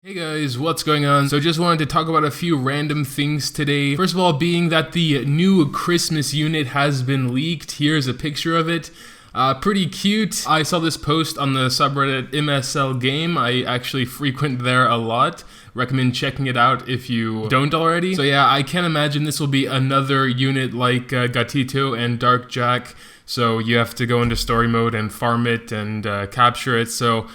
Hey guys, what's going on? So just wanted to talk about a few random things today. First of all, being that the new Christmas unit has been leaked. Here's a picture of it. Pretty cute. I saw this post on the subreddit MSL game. I actually frequent there a lot. Recommend checking it out if you don't already. So yeah, I can't imagine this will be another unit like Gatito and Dark Jack. So you have to go into story mode and farm it and capture it. So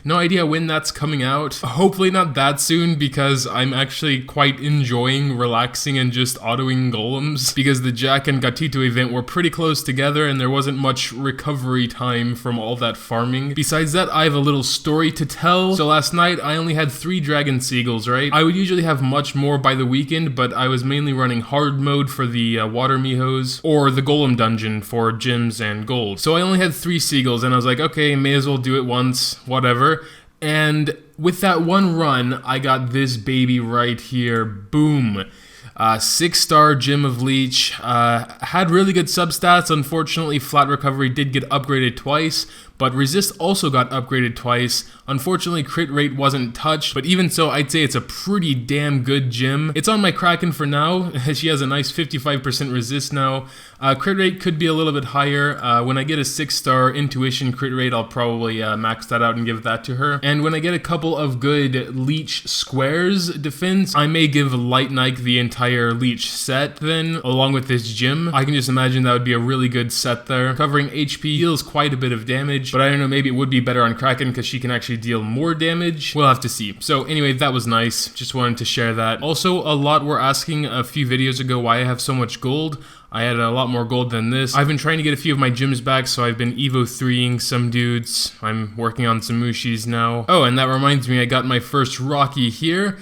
no idea when that's coming out. Hopefully not that soon, because I'm actually quite enjoying relaxing and just autoing golems, because the Jack and Gatito event were pretty close together and there wasn't much recovery time from all that farming. Besides that, I have a little story to tell. So last night I only had 3 dragon seagulls, right? I would usually have much more by the weekend, but I was mainly running hard mode for the water mihos or the golem dungeon for gems and gold. So I only had 3 seagulls and I was like, okay, may as well do it once, whatever. And with that one run, I got this baby right here. Boom. 6-star Gem of Leech. Had really good substats. Unfortunately, flat recovery did get upgraded twice, but resist also got upgraded twice. Unfortunately, crit rate wasn't touched, but even so, I'd say it's a pretty damn good gem. It's on my Kraken for now. She has a nice 55% resist now. Crit rate could be a little bit higher. When I get a 6-star intuition crit rate, I'll probably max that out and give that to her. And when I get a couple of good leech squares defense, I may give Light Nike the entire leech set then, along with this gem. I can just imagine that would be a really good set there. Covering HP deals quite a bit of damage, but I don't know, maybe it would be better on Kraken because she can actually deal more damage. We'll have to see. So anyway, that was nice. Just wanted to share that. Also, a lot were asking a few videos ago why I have so much gold. I had a lot more gold than this. I've been trying to get a few of my gems back, so I've been Evo 3ing some dudes. I'm working on some Mushis now. Oh, and that reminds me, I got my first Rocky here.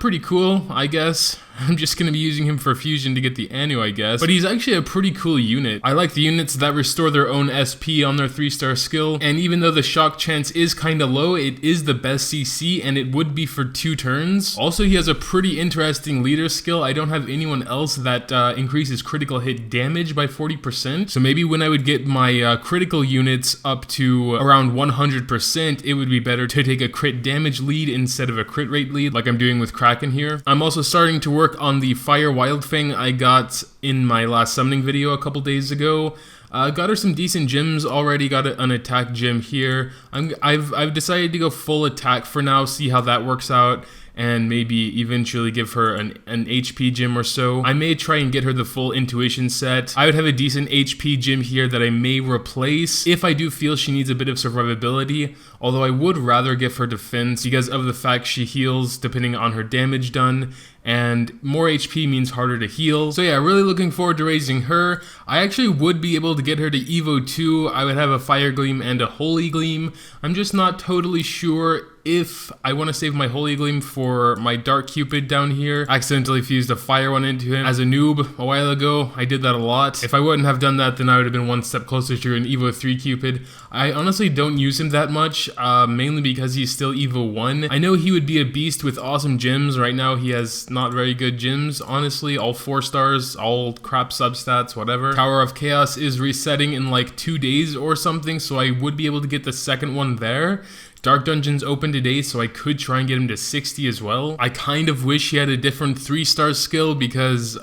Pretty cool, I guess. I'm just gonna be using him for fusion to get the Anu, I guess. But he's actually a pretty cool unit. I like the units that restore their own SP on their 3-star skill. And even though the shock chance is kinda low, it is the best CC, and it would be for 2 turns. Also, he has a pretty interesting leader skill. I don't have anyone else that increases critical hit damage by 40%. So maybe when I would get my critical units up to around 100%, it would be better to take a crit damage lead instead of a crit rate lead, like I'm doing with Kraken here. I'm also starting to work on the Fire Wildfang I got in my last summoning video a couple days ago. Got her some decent gems already. Got an attack gem here. I've decided to go full attack for now, see how that works out, and maybe eventually give her an HP gem or so. I may try and get her the full intuition set. I would have a decent HP gem here that I may replace if I do feel she needs a bit of survivability, although I would rather give her defense because of the fact she heals depending on her damage done, and more HP means harder to heal. So yeah, really looking forward to raising her. I actually would be able to get her to Evo 2. I would have a Fire Gleam and a Holy Gleam. I'm just not totally sure if I want to save my Holy Gleam for my Dark Cupid down here. I accidentally fused a fire one into him as a noob a while ago. I did that a lot. If I wouldn't have done that, then I would have been one step closer to an Evo 3 Cupid. I honestly don't use him that much, mainly because he's still Evo 1. I know he would be a beast with awesome gems. Right now he has not very good gems, honestly. All 4 stars, all crap substats, whatever. Tower of Chaos is resetting in like 2 days or something, so I would be able to get the second one there. Dark Dungeon's open today, so I could try and get him to 60 as well. I kind of wish he had a different 3-star skill because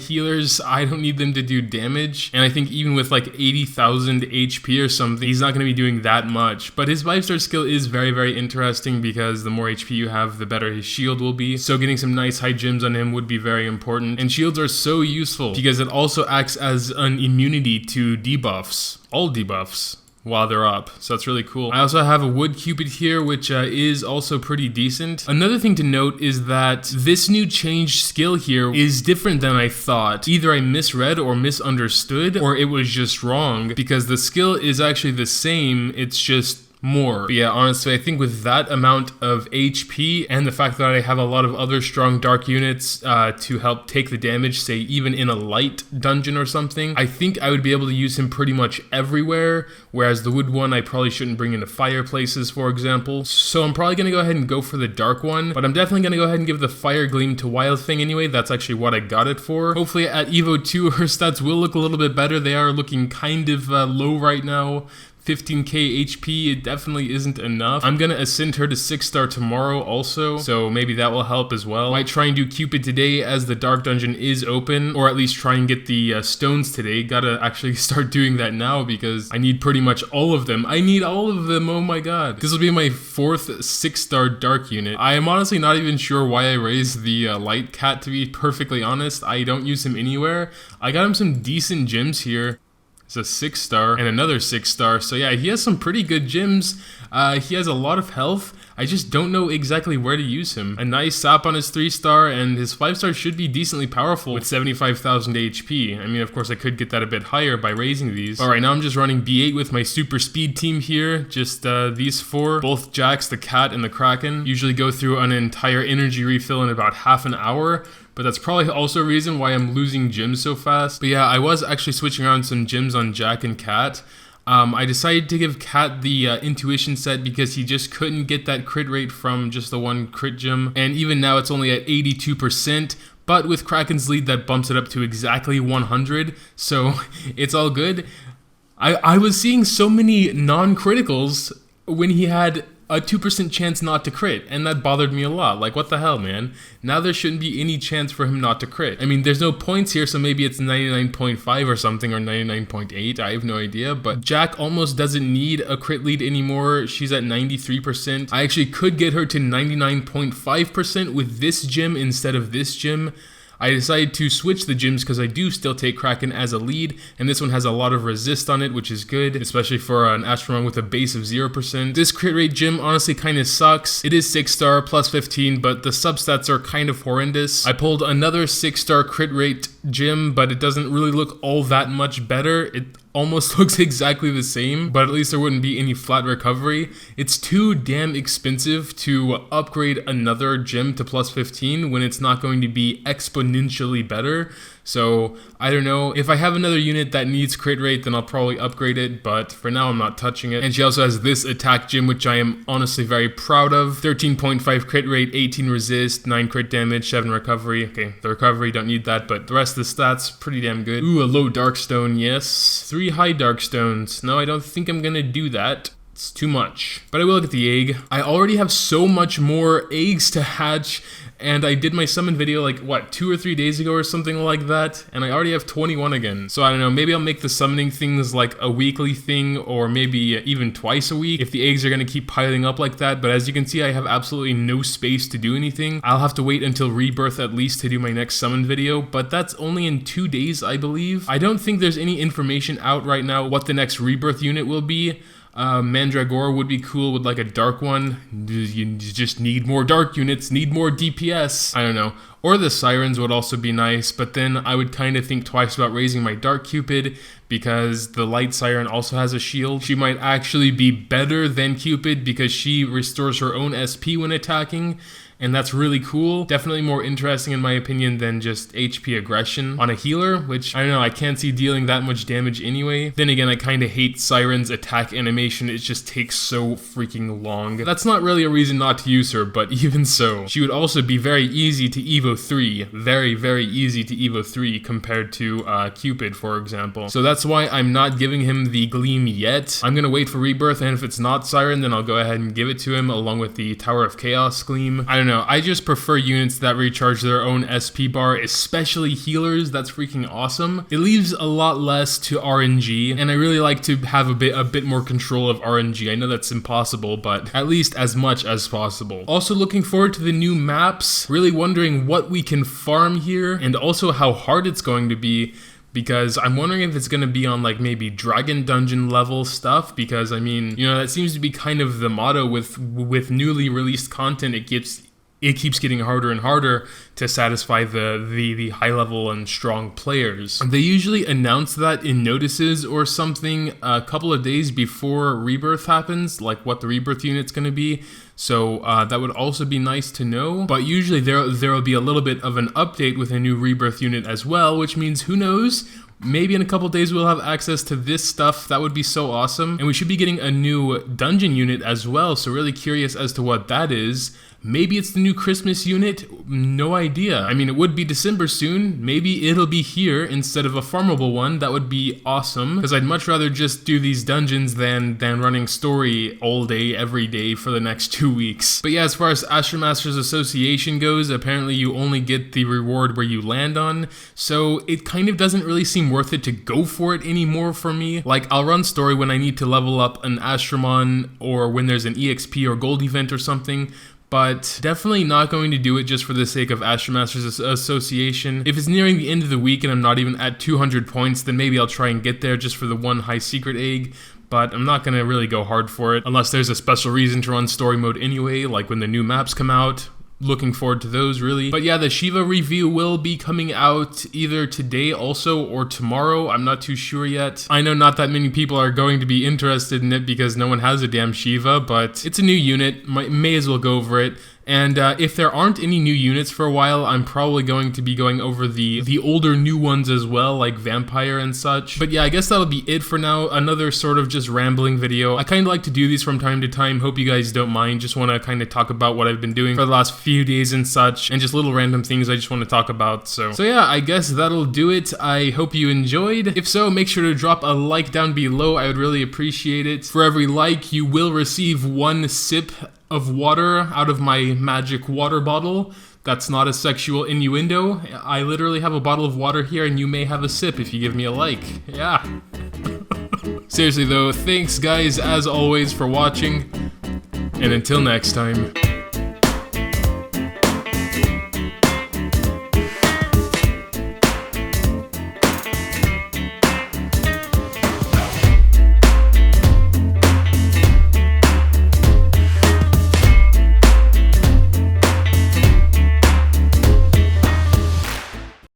healers, I don't need them to do damage. And I think even with like 80,000 HP or something, he's not going to be doing that much. But his 5-star skill is very, very interesting because the more HP you have, the better his shield will be. So getting some nice high gems on him would be very important. And shields are so useful because it also acts as an immunity to debuffs. All debuffs while they're up, so that's really cool. I also have a Wood Cupid here, which is also pretty decent. Another thing to note is that this new changed skill here is different than I thought. Either I misread or misunderstood, or it was just wrong, because the skill is actually the same, it's just more. But yeah, honestly, I think with that amount of HP and the fact that I have a lot of other strong dark units to help take the damage, say even in a light dungeon or something, I think I would be able to use him pretty much everywhere, whereas the wood one I probably shouldn't bring into fireplaces, for example. So I'm probably going to go ahead and go for the dark one, but I'm definitely going to go ahead and give the Fire Gleam to Wildfang anyway. That's actually what I got it for. Hopefully at Evo 2 her stats will look a little bit better. They are looking kind of low right now. 15k HP, it definitely isn't enough. I'm gonna ascend her to 6-star tomorrow also, so maybe that will help as well. Might try and do Cupid today as the Dark Dungeon is open, or at least try and get the stones today. Gotta actually start doing that now because I need pretty much all of them. I need all of them, oh my god. This will be my 4th 6-star Dark unit. I am honestly not even sure why I raised the Light Cat, to be perfectly honest. I don't use him anywhere. I got him some decent gems here. It's a 6-star and another 6-star. So yeah, he has some pretty good gems. He has a lot of health. I just don't know exactly where to use him. A nice sap on his 3-star, and his 5-star should be decently powerful with 75,000 HP. I mean, of course, I could get that a bit higher by raising these. Alright, now I'm just running B8 with my super speed team here. Just these 4. Both Jacks, the Cat, and the Kraken. Usually go through an entire energy refill in about half an hour. But that's probably also a reason why I'm losing gems so fast. But yeah, I was actually switching around some gems on Jack and Cat. I decided to give Cat the intuition set because he just couldn't get that crit rate from just the one crit gem. And even now it's only at 82%. But with Kraken's lead, that bumps it up to exactly 100. So it's all good. I was seeing so many non-criticals when he had a 2% chance not to crit, and that bothered me a lot. Like, what the hell, man? Now there shouldn't be any chance for him not to crit. I mean, there's no points here, so maybe it's 99.5 or something, or 99.8, I have no idea, but Jack almost doesn't need a crit lead anymore. She's at 93%. I actually could get her to 99.5% with this gem instead of this gem. I decided to switch the gems because I do still take Kraken as a lead, and this one has a lot of resist on it, which is good, especially for an Astromon with a base of 0%. This crit rate gem honestly kind of sucks. It is 6-star plus 15, but the substats are kind of horrendous. I pulled another 6-star crit rate gem, but it doesn't really look all that much better. It almost looks exactly the same, but at least there wouldn't be any flat recovery. It's too damn expensive to upgrade another gem to plus 15 when it's not going to be exponentially better. So I don't know, if I have another unit that needs crit rate, then I'll probably upgrade it, but for now I'm not touching it. And she also has this attack gem, which I am honestly very proud of. 13.5 crit rate, 18 resist, 9 crit damage, 7 recovery. Okay, the recovery, don't need that, but the rest of the stats, pretty damn good. Ooh, a low Darkstone, yes. 3 high Darkstones. No, I don't think I'm gonna do that. It's too much. But I will get the egg. I already have so much more eggs to hatch, and I did my summon video like, what, 2 or 3 days ago or something like that, and I already have 21 again. So I don't know, maybe I'll make the summoning things like a weekly thing, or maybe even twice a week if the eggs are gonna keep piling up like that. But as you can see, I have absolutely no space to do anything. I'll have to wait until Rebirth at least to do my next summon video, but that's only in 2 days, I believe. I don't think there's any information out right now what the next Rebirth unit will be. Mandragora would be cool with like a dark one. You just need more dark units, need more DPS. I don't know. Or the Sirens would also be nice, but then I would kind of think twice about raising my Dark Cupid because the Light Siren also has a shield. She might actually be better than Cupid because she restores her own SP when attacking, and that's really cool. Definitely more interesting in my opinion than just HP aggression on a healer, which I don't know, I can't see dealing that much damage anyway. Then again, I kind of hate Siren's attack animation. It just takes so freaking long. That's not really a reason not to use her, but even so. She would also be very easy to Evo 3. Very, very easy to Evo 3 compared to Cupid, for example. So that's why I'm not giving him the Gleam yet. I'm gonna wait for Rebirth, and if it's not Siren, then I'll go ahead and give it to him along with the Tower of Chaos Gleam. I don't know, I just prefer units that recharge their own SP bar, especially healers. That's freaking awesome. It leaves a lot less to RNG, and I really like to have a bit more control of RNG. I know that's impossible, but at least as much as possible. Also looking forward to the new maps. Really wondering what we can farm here, and also how hard it's going to be, because I'm wondering if it's going to be on like maybe Dragon Dungeon level stuff, because I mean, you know, that seems to be kind of the motto with newly released content. It keeps getting harder and harder to satisfy the high level and strong players. They usually announce that in notices or something a couple of days before Rebirth happens, like what the Rebirth unit's going to be. So that would also be nice to know. But usually there will be a little bit of an update with a new Rebirth unit as well, which means who knows, maybe in a couple days we'll have access to this stuff. That would be so awesome. And we should be getting a new dungeon unit as well, so really curious as to what that is. Maybe it's the new Christmas unit, no idea. I mean, it would be December soon. Maybe it'll be here instead of a farmable one. That would be awesome, because I'd much rather just do these dungeons than running story all day, every day for the next 2 weeks. But yeah, as far as Astromasters Association goes, apparently you only get the reward where you land on, so it kind of doesn't really seem worth it to go for it anymore for me. Like, I'll run story when I need to level up an Astromon or when there's an EXP or gold event or something, but definitely not going to do it just for the sake of Astromasters Association. If it's nearing the end of the week and I'm not even at 200 points, then maybe I'll try and get there just for the one high secret egg, but I'm not going to really go hard for it unless there's a special reason to run story mode anyway, like when the new maps come out. Looking forward to those, really. But yeah, the Shiva review will be coming out either today also or tomorrow. I'm not too sure yet. I know not that many people are going to be interested in it because no one has a damn Shiva, but it's a new unit. May as well go over it. And if there aren't any new units for a while, I'm probably going to be going over the older new ones as well, like Vampire and such. But yeah, I guess that'll be it for now. Another sort of just rambling video. I kind of like to do these from time to time. Hope you guys don't mind. Just want to kind of talk about what I've been doing for the last few days and such, and just little random things I just want to talk about. So yeah, I guess that'll do it. I hope you enjoyed. If so, make sure to drop a like down below. I would really appreciate it. For every like, you will receive 1 sip of water out of my magic water bottle. That's not a sexual innuendo. I literally have a bottle of water here, and you may have a sip if you give me a like. Yeah. Seriously though, thanks guys as always for watching, and until next time.